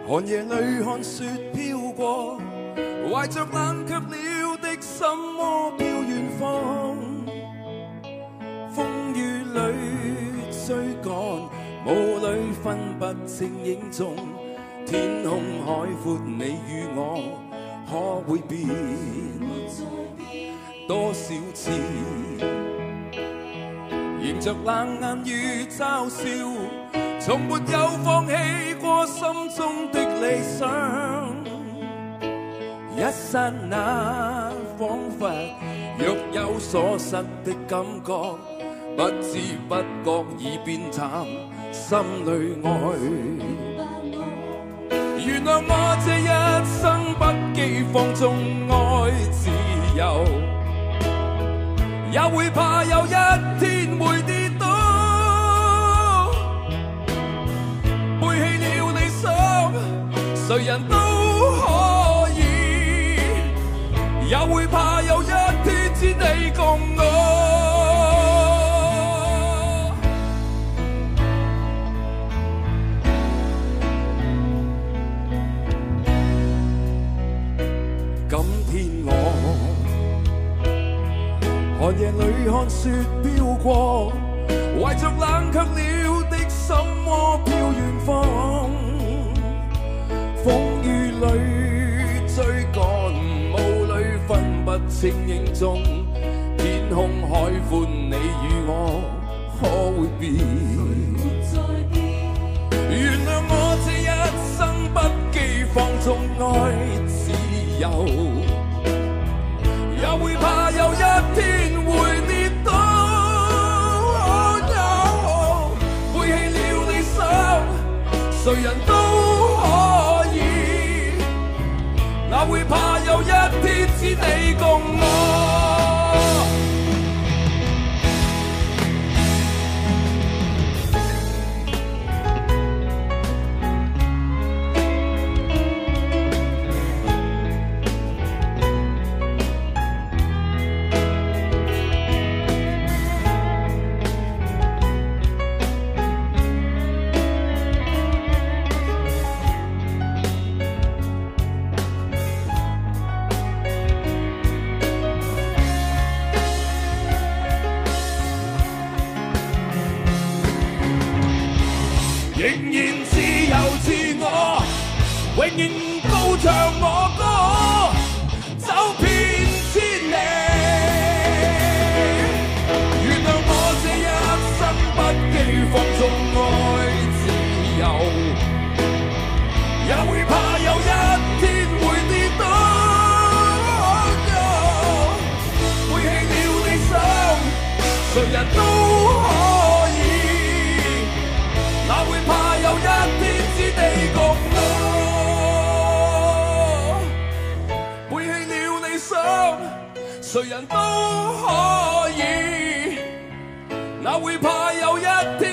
寒夜裏看雪飄過，懷着冷卻了的心窩飄遠方。風雨裏追趕，霧裏分不清影蹤。天空海闊，你與我可會變？多少次迎着冷眼與嘲笑，從沒有放棄過心中的理想。一剎那彷彿若有所失的感覺，不知不覺已變淡心裏愛。原諒我這一生不羈放縱愛自由，也會怕有一天會跌倒。背棄了理想，誰人都可以，也會怕有一天只你共我。寒夜裏看雪飄過，懷着冷卻了的心窩飄遠方。風雨裏追趕，霧裏分不清影蹤。天空海闊，你與我可會變？原諒我這一生不羈放縱愛自由，也會怕有一天會跌倒。背棄了理想，誰人都可以，哪會怕有一天只你共我。仍然自由自我，永遠高唱我歌，走遍千里。原諒我這一生不羈放縱愛自由，也會怕有一天會跌倒。背棄了理想，誰人都可以，哪會怕有一天只你共我。背棄了理想，誰人都可以，哪會怕有一天